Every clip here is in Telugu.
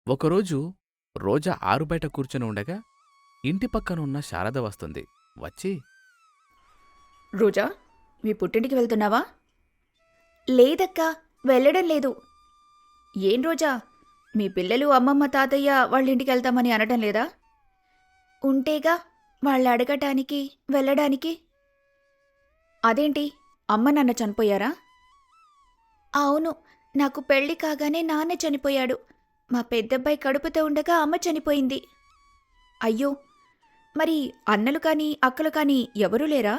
ఒకరోజు రోజా ఆరుబయట కూర్చుని ఉండగా ఇంటి పక్కన ఉన్న శారద వస్తుంది. వచ్చి, రోజా, మీ పుట్టింటికి వెళ్తున్నావా? లేదక్కా, వెళ్ళడం లేదు. ఏం రోజా, మీ పిల్లలు అమ్మమ్మ తాతయ్య వాళ్ళింటికి వెళ్తామని అనటం లేదా? ఉంటేగా వాళ్ళు అడగటానికి వెళ్ళడానికి. అదేంటి, అమ్మ నాన్న చనిపోయారా? అవును, నాకు పెళ్లి కాగానే నాన్న చనిపోయాడు. మా పెద్దబ్బాయి కడుపుతో ఉండగా అమ్మ చనిపోయింది. అయ్యో, మరి అన్నలు కానీ అక్కలు కానీ ఎవరూ లేరా?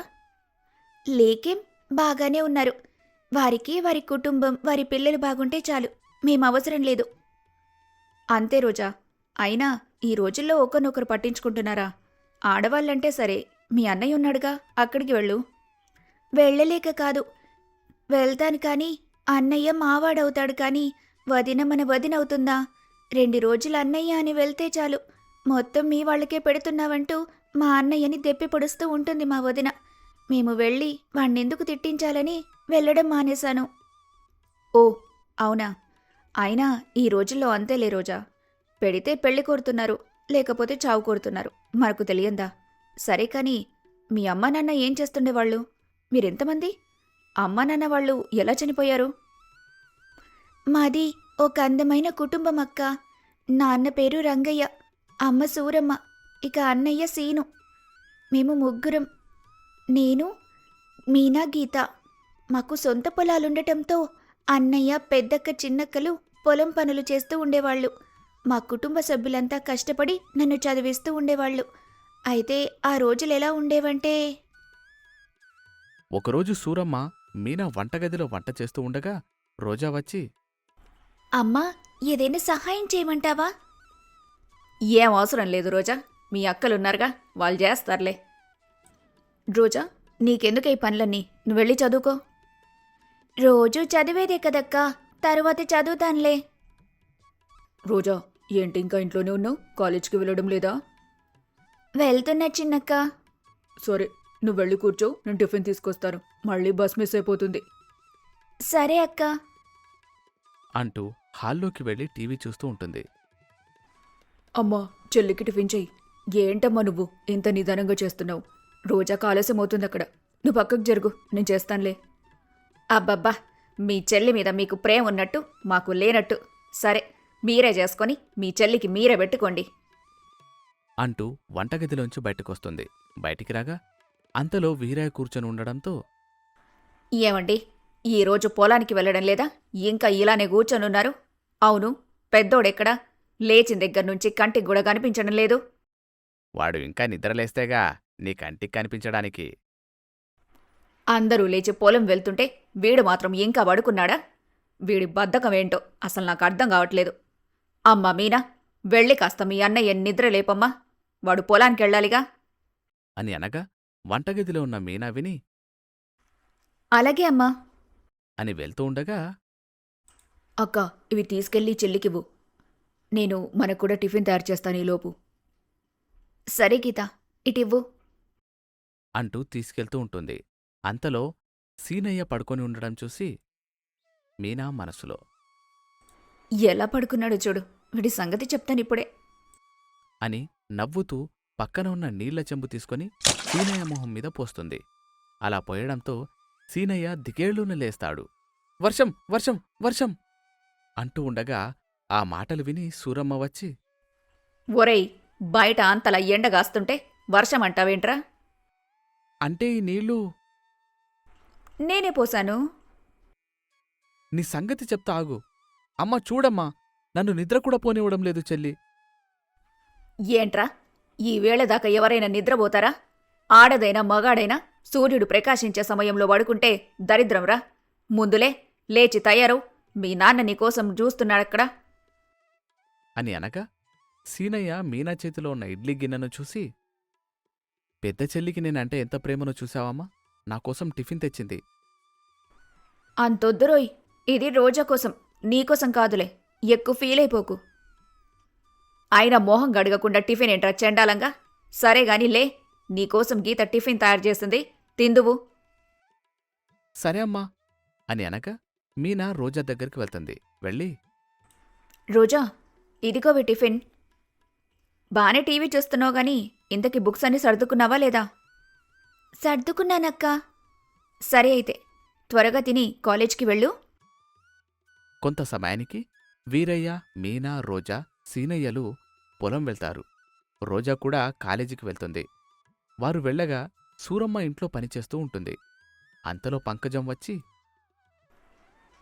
లేకేం, బాగానే ఉన్నారు. వారికి వారి కుటుంబం వారి పిల్లలు బాగుంటే చాలు, మేమవసరం లేదు. అంతే రోజా. అయినా ఈ రోజుల్లో ఒకరినొకరు పట్టించుకుంటున్నారా? ఆడవాళ్ళంటే సరే, మీ అన్నయ్య ఉన్నాడుగా, అక్కడికి వెళ్ళు. వెళ్ళలేక కాదు, వెళ్తాను కానీ అన్నయ్య మావాడవుతాడు కానీ వదిన మన వదినవుతుందా? 2 రోజులు అన్నయ్య అని వెళ్తే చాలు, మొత్తం మీ వాళ్ళకే పెడుతున్నావంటూ మా అన్నయ్యని దెప్పి పొడుస్తూ ఉంటుంది మా వదిన. మేము వెళ్ళి వాణ్ణెందుకు తిట్టించాలని వెళ్ళడం మానేశాను. ఓ, అవునా? అయినా ఈ రోజుల్లో అంతేలే రోజా. పెడితే పెళ్లి కోరుతున్నారు, లేకపోతే చావు కోరుతున్నారు. మనకు తెలియందా? సరే కానీ మీ అమ్మా నాన్న ఏం చేస్తుండేవాళ్ళు? మీరెంతమంది? అమ్మా నాన్న వాళ్ళు ఎలా చనిపోయారు? మాది ఒక అందమైన కుటుంబం అక్క. నాన్న పేరు రంగయ్య, అమ్మ సూరమ్మ, ఇక అన్నయ్య సీను. మేము ముగ్గురం. నేను, మీనా, గీత. మాకు సొంత పొలాలుండటంతో అన్నయ్య పెద్దక్క చిన్నక్కలు పొలం పనులు చేస్తూ ఉండేవాళ్ళు. మా కుటుంబ సభ్యులంతా కష్టపడి నన్ను చదివిస్తూ ఉండేవాళ్ళు. అయితే ఆ రోజులెలా ఉండేవంటే, ఒకరోజు సూరమ్మ మీనా వంటగదిలో వంట చేస్తూ ఉండగా రోజా వచ్చి, అమ్మా, ఏదైనా సహాయం చేయమంటావా? ఏం అవసరం లేదు రోజా, మీ అక్కలున్నారుగా, వాళ్ళు చేస్తారులే. రోజా, నీకెందుకే ఈ పనులన్నీ? నువ్వు వెళ్ళి చదువుకో. రోజూ చదివేదే కదక్కా, తరువాత చదువుతానులే. రోజా, ఏంటి ఇంకా ఇంట్లోనే ఉన్నావు? కాలేజ్కి వెళ్ళడం లేదా? వెళ్తున్నా చిన్నక్క. సరే, నువ్వు వెళ్ళి కూర్చో, నేను టిఫిన్ తీసుకొస్తాను. మళ్ళీ బస్ మిస్ అయిపోతుంది. సరే అక్క. అంటూ హాల్లోకి వెళ్లి టీవీ చూస్తూ ఉంటుంది. అమ్మా, చెల్లికి టిఫిన్ చెయ్యి. ఏంటమ్మా నువ్వు ఇంత నిదానంగా చేస్తున్నావు? రోజాకు ఆలస్యం అవుతుంది అక్కడ. నువ్వు పక్కకు జరుగు, నేను చేస్తానులే. అబ్బబ్బా, మీ చెల్లి మీద మీకు ప్రేమ ఉన్నట్టు మాకు లేనట్టు. సరే, మీరే చేసుకొని మీ చెల్లికి మీరే పెట్టుకోండి. అంటూ వంటగదిలోంచి బయటకొస్తుంది. బయటికి రాగా అంతలో వీరయ్య కూర్చొని ఉండడంతో, ఏమండి, ఈరోజు పొలానికి వెళ్ళడం లేదా? ఇంకా ఇలానే కూర్చొనున్నారు? అవును, పెద్దోడెక్కడా? లేచిన దగ్గర్నుంచి కంటికి కూడా కనిపించడం లేదు. వాడు ఇంకా నిద్రలేస్తేగా నీ కంటికి కనిపించడానికి. అందరూ లేచి పొలం వెళ్తుంటే వీడు మాత్రం ఇంకా పడుకున్నాడా? వీడి బద్ధకమేంటో అసలు నాకు అర్థం కావట్లేదు. అమ్మా మీనా, వెళ్ళి కాస్త మీ అన్నయ్య నిద్రలేపమ్మా, వాడు పొలానికెళ్ళాలిగా. అని అనగా వంటగదిలో ఉన్న మీనా విని అలాగే అమ్మా. అని వెళ్తూ ఉండగా, అక్క, ఇవి తీసుకెళ్ళి చెల్లికివ్వు. నేను మనకు కూడా టిఫిన్ తయారు చేస్తాను ఈలోపు. సరే గీత, ఇటివ్వు. అంటూ తీసుకెళ్తూ ఉంటుంది. అంతలో సీనయ్య పడుకొని ఉండడం చూసి మీనా మనసులో, ఎలా పడుకున్నాడో చూడు, వీడి సంగతి చెప్తానిప్పుడే. అని నవ్వుతూ పక్కన ఉన్న నీళ్ల చెంబు తీసుకొని సీనయ్య మొహం మీద పోస్తుంది. అలా పోయడంతో సీనయ్య దిగేళ్లూన లేస్తాడు. వర్షం వర్షం వర్షం అంటూ ఉండగా ఆ మాటలు విని సూరమ్మ వచ్చి, ఒరేయ్, బయట అంతలా ఎండగాస్తుంటే వర్షమంటావేంట్రా? అంటే ఈ నీళ్లు నేనే పోశాను. నీ సంగతి చెప్తా ఆగు. అమ్మ చూడమ్మా, నన్ను నిద్ర కూడా పోనివ్వడం లేదు చెల్లి. ఏంట్రా, ఈ వేళదాకా ఎవరైనా నిద్రపోతారా? ఆడదైనా మగాడైనా సూర్యుడు ప్రకాశించే సమయంలో పడుకుంటే దరిద్రంరా. ముందులే, లేచి తయారు, మీ నాన్న నీకోసం చూస్తున్నాడక్కడ. అని అనగా సీనయ్య మీనా చేతిలో ఉన్న ఇడ్లీ గిన్నెను చూసి, పెద్ద చెల్లికి నేనంటే ఎంత ప్రేమనో చూశావమ్మా, నాకోసం టిఫిన్ తెచ్చింది. అంతొద్దురోయ్, ఇది రోజా కోసం, నీకోసం కాదులే, ఎక్కువ ఫీలైపోకు. అయినా మోహం గడగకుండా టిఫిన్ ఏంట్రా చెండాలంగా? సరేగాని లే, నీకోసం గీత టిఫిన్ తయారు చేస్తుంది, తిందువు. సరే అమ్మా అని అనగా మీనా రోజా దగ్గరికి వెళ్తుంది. వెళ్ళి, రోజా, ఇదిగోవి టిఫిన్. బానే టీవీ చూస్తున్నావు గాని ఇంతకీ బుక్స్ అన్నీ సర్దుకున్నావా లేదా? సర్దుకున్నానక్కా. సరే అయితే త్వరగా తిని కాలేజ్కి వెళ్ళు. కొంత సమయానికి వీరయ్య, మీనా, రోజా, సీనయ్యలు పొలం వెళ్తారు. రోజా కూడా కాలేజీకి వెళ్తుంది. వారు వెళ్ళగా సూరమ్మ ఇంట్లో పనిచేస్తూ ఉంటుంది. అంతలో పంకజం వచ్చి,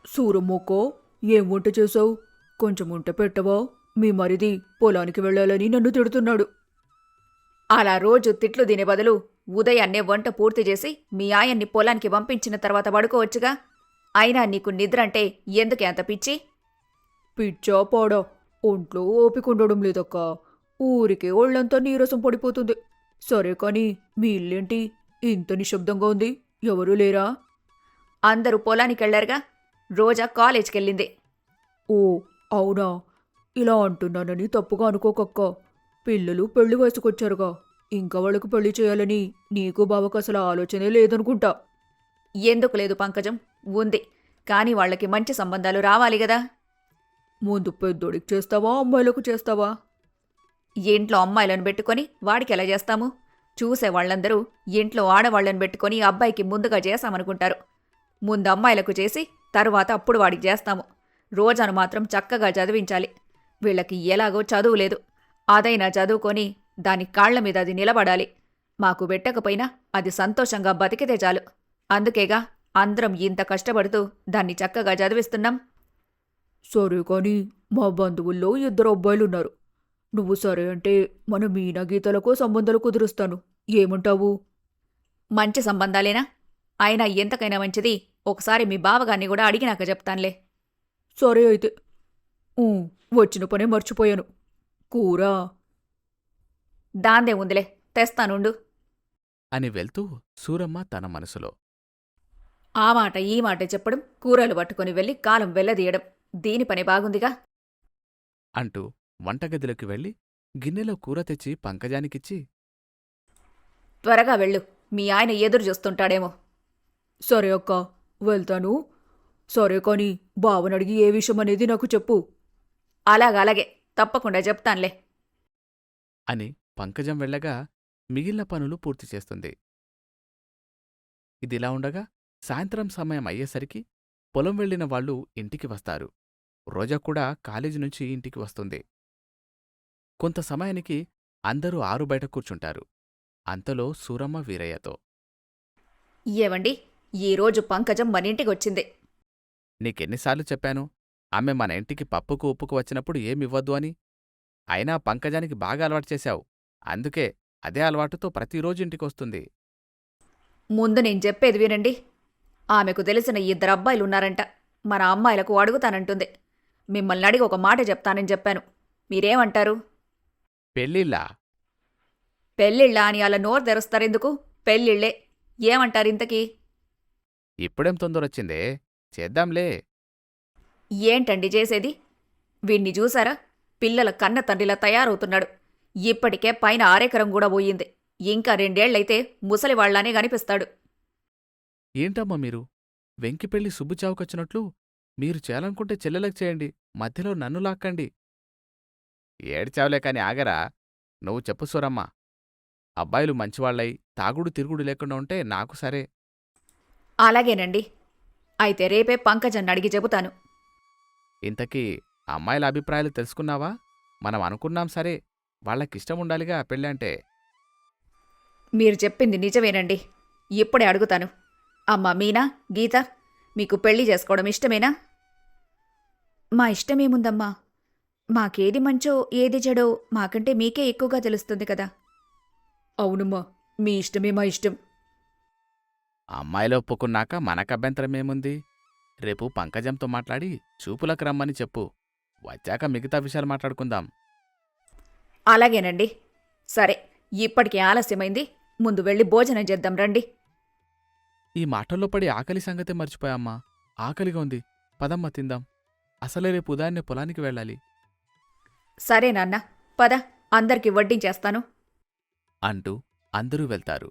సూరమ్మోకో, ఏం వంట చేశావు? కొంచెం వంట పెట్టవా? మీ మరిది పొలానికి వెళ్ళాలని నన్ను తిడుతున్నాడు. అలా రోజు తిట్లు తినే బదులు ఉదయాన్నే వంట పూర్తి చేసి మీ ఆయన్ని పొలానికి పంపించిన తర్వాత పడుకోవచ్చుగా. అయినా నీకు నిద్ర అంటే ఎందుకే అంత పిచ్చి? పిచ్చా పాడా, ఒంట్లో ఓపికండడం లేదక్కా. ఊరికే ఒళ్ళంతా నీరసం పడిపోతుంది. సరే కాని మీ ఇల్లేంటి ఇంత నిశ్శబ్దంగా ఉంది? ఎవరూ లేరా? అందరూ పొలానికెళ్లారుగా. రోజా కాలేజ్కెళ్ళింది. ఓ అవునా? ఇలా అంటున్నానని తప్పుగా అనుకోకక్కా. పిల్లలు పెళ్లి వయసుకొచ్చారుగా. ఇంకా వాళ్ళకు పెళ్లి చేయాలని నీకు బావకు అసలు ఆలోచనే లేదనుకుంటా. ఎందుకు లేదు పంకజం? ఉంది. కాని వాళ్లకి మంచి సంబంధాలు రావాలి గదా. ముందు పెద్దోడికి చేస్తావా, అమ్మాయిలకు చేస్తావా? ఇంట్లో అమ్మాయిలను పెట్టుకొని వాడికెలా చేస్తాము? చూసేవాళ్లందరూ ఇంట్లో ఆడవాళ్లను పెట్టుకొని అబ్బాయికి ముందుగా చేశామనుకుంటారు. ముందు అమ్మాయిలకు చేసి తరువాత అప్పుడు వాడికి చేస్తాము. రోజాను మాత్రం చక్కగా చదివించాలి. వీళ్ళకి ఎలాగో చదువు లేదు. అదైనా చదువుకొని దాని కాళ్ల మీద అది నిలబడాలి. మాకు పెట్టకపోయినా అది సంతోషంగా బతికితే చాలు. అందుకేగా అందరం ఇంత కష్టపడుతూ దాన్ని చక్కగా చదివిస్తున్నాం. సరే కాని మా బంధువుల్లో 2 అబ్బాయిలున్నారు. నువ్వు సరే అంటే మన మీనా గీతలకు సంబంధాలు కుదురుస్తాను. ఏమంటావు? మంచి సంబంధాలేనా? అయినా ఎంతకైనా మంచిది ఒకసారి మీ బావగాన్ని కూడా అడిగినాక చెప్తాన్లే. సరే అయితే. ఊ, వచ్చిన పనే మర్చిపోయాను. కూర దాందే ఉందిలే, తెస్తానుండు. అని వెళ్తూ సూరమ్మ తన మనసులో, ఆ మాట ఈ మాట చెప్పడం, కూరలు పట్టుకొని వెళ్ళి కాలం వెళ్లదీయడం, దీని పని బాగుందిగా. అంటూ వంటగదిలోకి వెళ్ళి గిన్నెలో కూర తెచ్చి పంకజానికిచ్చి, త్వరగా వెళ్ళు, మీ ఆయన ఎదురు చూస్తుంటాడేమో. సరే అక్క, వెళ్తాను. సరే కాని బావనడిగి ఏ విషయం అనేది నాకు చెప్పు. అలాగే తప్పకుండా చెప్తాన్లే. అని పంకజం వెళ్ళగా మిగిలిన పనులు పూర్తి చేస్తుంది. ఇదిలా ఉండగా సాయంత్రం సమయం అయ్యేసరికి పొలం వెళ్లిన వాళ్ళు ఇంటికి వస్తారు. రోజా కూడా కాలేజీ నుంచి ఇంటికి వస్తుంది. కొంత సమయానికి అందరూ ఆరు బయట కూర్చుంటారు. అంతలో సూరమ్మ వీరయ్యతో, ఏవండి, ఈరోజు పంకజం మనింటికొచ్చింది. నీకెన్నిసార్లు చెప్పాను ఆమె మన ఇంటికి పప్పుకు ఉప్పుకు వచ్చినప్పుడు ఏమివ్వద్దు అని? అయినా పంకజానికి బాగా అలవాటు చేశావు. అందుకే అదే అలవాటుతో ప్రతిరోజు ఇంటికొస్తుంది. ముందు నేను చెప్పేది వినండి. ఆమెకు తెలిసిన 2 అబ్బాయిలున్నారంట. మన అమ్మాయిలకు అడుగుతానంటుంది. మిమ్మల్ని అడిగి ఒక మాట చెప్తానని చెప్పాను. మీరేమంటారు? పెళ్ళిళ్ళా? పెళ్ళిళ్ళా అని అలా నోరు తెరుస్తారెందుకు? పెళ్ళిళ్ళే. ఏమంటారింతకీ? ఇప్పుడేం తొందరొచ్చిందే, చేద్దాంలే. ఏంటండి చేసేది? వీణ్ణి చూసారా? పిల్లల కన్న తండ్రిలా తయారవుతున్నాడు. ఇప్పటికే పైన 6 ఎకరం కూడా పోయింది. ఇంకా 2 ఏళ్లైతే ముసలివాళ్లానే కనిపిస్తాడు. ఏంటమ్మా మీరు? వెంకి పెళ్లి సుబ్బుచావుకొచ్చినట్లు మీరు చేయాలనుకుంటే చెల్లెలకు చేయండి, మధ్యలో నన్ను లాక్కండి. ఏడ్చావులే కాని ఆగరా. నువ్వు చెప్పు సూరమ్మా. అబ్బాయిలు మంచివాళ్లై తాగుడు తిరుగుడు లేకుండా ఉంటే నాకు సరే. అలాగేనండి. అయితే రేపే పంకజన్ని అడిగి చెబుతాను. ఇంతకీ అమ్మాయిల అభిప్రాయాలు తెలుసుకున్నావా? మనం అనుకున్నాం సరే, వాళ్ళకిష్టముండాలిగా పెళ్ళంటే. మీరు చెప్పింది నిజమేనండి. ఇప్పుడే అడుగుతాను. అమ్మా మీనా, గీత, మీకు పెళ్లి చేసుకోవడం ఇష్టమేనా? మా ఇష్టమేముందమ్మా. మాకేది మంచో ఏది చెడో మాకంటే మీకే ఎక్కువగా తెలుస్తుంది కదా. అవునమ్మా, మీ ఇష్టమే మా ఇష్టం. అమ్మాయిలు ఒప్పుకున్నాక మనకభ్యంతరమేముంది? రేపు పంకజంతో మాట్లాడి చూపులకు రమ్మని చెప్పు. వచ్చాక మిగతా విషయాలు మాట్లాడుకుందాం. అలాగేనండి. సరే, ఇప్పటికే ఆలస్యమైంది. ముందు వెళ్ళి భోజనం చేద్దాం రండి. ఈ మాటల్లో పడి ఆకలి సంగతే మర్చిపోయామ్మా. ఆకలిగా ఉంది, పదమ్మ తిందాం. అసలే రేపు ఉదయాన్నే పొలానికి వెళ్ళాలి. సరే నాన్న, పద, అందరికి వడ్డించేస్తాను. అంటూ అందరూ వెళ్తారు.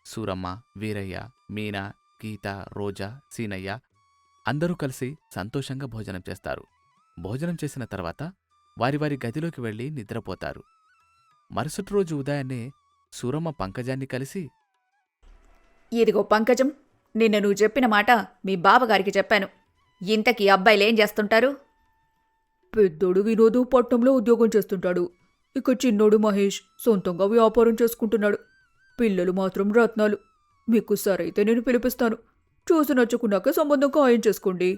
సూరమ్మ, వీరయ్య, మీనా, గీత, రోజా, సీనయ్య అందరూ కలిసి సంతోషంగా భోజనం చేస్తారు. భోజనం చేసిన తర్వాత వారి వారి గదిలోకి వెళ్లి నిద్రపోతారు. మరుసటి రోజు ఉదయాన్నే సూరమ్మ పంకజాన్ని కలిసి, ఇదిగో పంకజం, నిన్న నువ్వు చెప్పిన మాట మీ బావగారికి చెప్పాను. ఇంతకీ అబ్బాయిలేం చేస్తుంటారు? పెద్దోడు వినోదు పట్నంలో ఉద్యోగం చేస్తుంటాడు. ఇక చిన్నోడు మహేష్ సొంతంగా వ్యాపారం చేసుకుంటున్నాడు. పిల్లలు మాత్రం రత్నాలు. మీకు సరైతే నేను పిలిపిస్తాను. చూసి నచ్చుకున్నాక సంబంధం ఖాయం చేసుకోండి.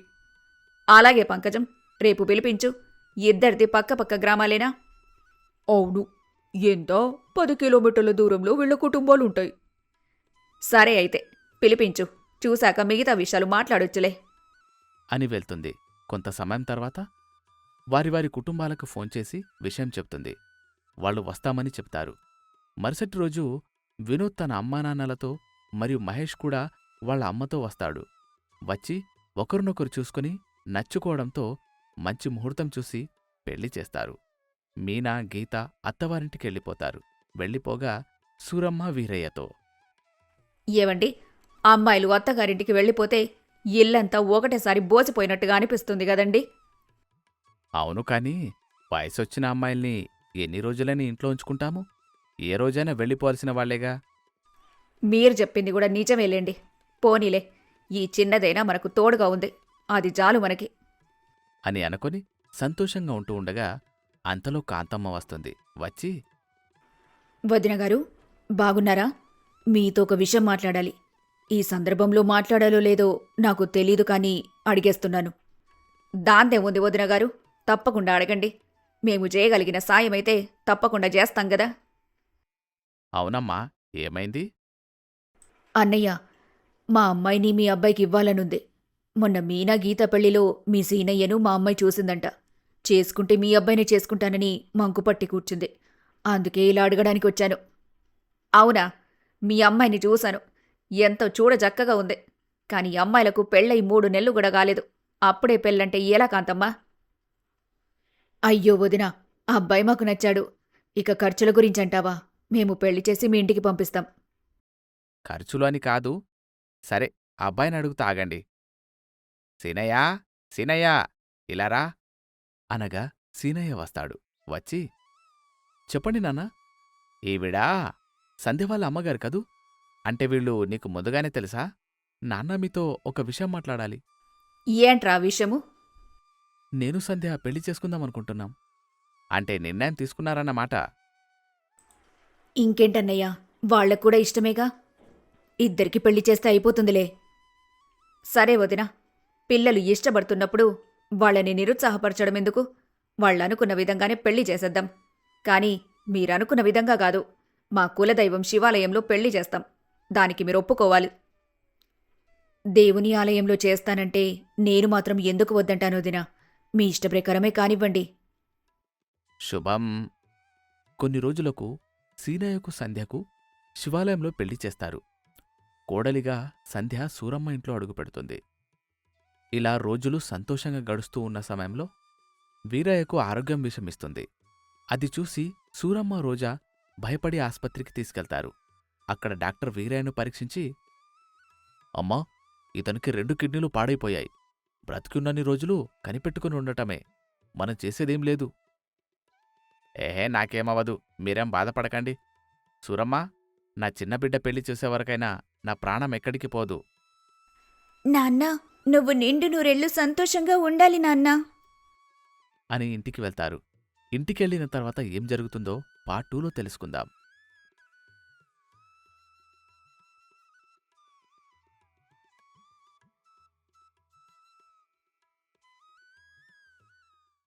అలాగే పంకజం, రేపు పిలిపించు. ఇద్దరిది పక్క గ్రామాలేనా? అవును. ఎంత 10 కిలోమీటర్ల దూరంలో వీళ్ళ కుటుంబాలుంటాయి. సరే అయితే పిలిపించు. చూశాక మిగతా విషయాలు మాట్లాడొచ్చులే. అని వెళ్తుంది. కొంత సమయం తర్వాత వారి వారి కుటుంబాలకు ఫోన్ చేసి విషయం చెప్తుంది. వాళ్ళు వస్తామని చెప్తారు. మరుసటి రోజు వినోద్ తన అమ్మానాన్నలతో మరియు మహేష్ కూడా వాళ్ళ అమ్మతో వస్తాడు. వచ్చి ఒకరినొకరు చూసుకుని నచ్చుకోవడంతో మంచి ముహూర్తం చూసి పెళ్లి చేస్తారు. మీనా, గీత అత్తవారింటికెళ్ళిపోతారు. వెళ్ళిపోగా సూరమ్మ వీరయ్యతో, ఏవండి, అమ్మాయిలు అత్తగారింటికి వెళ్ళిపోతే ఇల్లంతా ఒకటేసారి బోసిపోయినట్టుగా అనిపిస్తుంది గదండి. అవును కాని వయసొచ్చిన అమ్మాయిల్ని ఎన్ని రోజులని ఇంట్లో ఉంచుకుంటాము? ఏ రోజైనా వెళ్ళిపోవాల్సిన వాళ్లేగా. మీరు చెప్పింది కూడా నిజమేలేండి. పోనీలే, ఈ చిన్నదైనా మనకు తోడుగా ఉంది. అది చాలు మనకి. అని అనుకొని సంతోషంగా ఉంటూ ఉండగా అంతలో కాంతమ్మ వస్తుంది. వచ్చి, వదినగారు, బాగున్నారా? మీతో ఒక విషయం మాట్లాడాలి. ఈ సందర్భంలో మాట్లాడాలో లేదో నాకు తెలీదు కానీ అడిగేస్తున్నాను. దాందేముంది వదినగారు, తప్పకుండా అడగండి. మేము చేయగలిగిన సాయమైతే తప్పకుండా చేస్తాం గదా. అవునమ్మా, ఏమైంది? అన్నయ్య, మా అమ్మాయిని మీ అబ్బాయికి ఇవ్వాలనుంది. మొన్న మీనా గీత పెళ్లిలో మీ సీనయ్యను మా అమ్మాయి చూసిందంట. చేసుకుంటే మీ అబ్బాయిని చేసుకుంటానని మంకుపట్టి కూర్చుంది. అందుకే ఇలా అడగడానికి వచ్చాను. అవునా? మీ అమ్మాయిని చూశాను. ఎంతో చూడజక్కగా ఉంది. కాని అమ్మాయిలకు పెళ్ళై 3 నెలలు కూడా కాలేదు. అప్పుడే పెళ్ళంటే ఎలా కాంతమ్మా? అయ్యో వదిన, అబ్బాయి మాకు నచ్చాడు. ఇక ఖర్చుల గురించంటావా? మేము పెళ్లి చేసి మీ ఇంటికి పంపిస్తాం. ఖర్చులు అని కాదు. సరే, అబ్బాయిని అడుగుతా, ఆగండి. సీనయ్యా, సీనయ్యా, ఇలారా అనగా సీనయ్య వస్తాడు. వచ్చి, చెప్పండి నాన్నా. ఈవిడా సంధ్య వాళ్ళ అమ్మగారు కదూ? అంటే వీళ్ళు నీకు ముందుగానే తెలుసా? నాన్న మీతో ఒక విషయం మాట్లాడాలి. ఏంట్రా విషయము? నేను సంధ్య పెళ్లి చేసుకుందామనుకుంటున్నాం. అంటే నిర్ణయం తీసుకున్నారన్నమాట. ఇంకేంటన్నయ్యా, వాళ్లక్కూడా ఇష్టమేగా. ఇద్దరికి పెళ్లి చేస్తే అయిపోతుందిలే. సరే వదినా, పిల్లలు ఇష్టపడుతున్నప్పుడు వాళ్ళని నిరుత్సాహపరచడం ఎందుకు? వాళ్ళనుకున్న విధంగానే పెళ్లి చేసేద్దాం. కాని మీరనుకున్న విధంగా కాదు. మా కులదైవం శివాలయంలో పెళ్లి చేస్తాం. దానికి మీరు ఒప్పుకోవాలి. దేవుని ఆలయంలో చేస్తానంటే నేను మాత్రం ఎందుకు వద్దంటాను వదినా? మీ ఇష్టప్రకారమే కానివ్వండి. శుభం. కొన్ని రోజులకు సీనయ్యకు సంధ్యకు శివాలయంలో పెళ్లి చేస్తారు. కోడలిగా సంధ్య సూరమ్మ ఇంట్లో అడుగుపెడుతుంది. ఇలా రోజులు సంతోషంగా గడుస్తూ ఉన్న సమయంలో వీరయ్యకు ఆరోగ్యం విషమిస్తుంది. అది చూసి సూరమ్మ, రోజా భయపడి ఆస్పత్రికి తీసుకెళ్తారు. అక్కడ డాక్టర్ వీరయ్యను పరీక్షించి, అమ్మా, ఇతనికి 2 కిడ్నీలు పాడైపోయాయి. బ్రతికున్నన్ని రోజులు కనిపెట్టుకుని ఉండటమే. మనం చేసేదేం లేదు. ఏహే, నాకేమవదు, మీరేం బాధపడకండి. సూరమ్మ, నా చిన్న బిడ్డ పెళ్లి చేసేవరకైనా నా ప్రాణం ఎక్కడికి పోదు. నాన్నా, నువ్వు నిండు నూరెళ్ళు సంతోషంగా ఉండాలి నాన్నా అని ఇంటికి వెళ్తారు. ఇంటికెళ్ళిన తర్వాత ఏం జరుగుతుందో పార్ట్ 2లో తెలుసుకుందాం.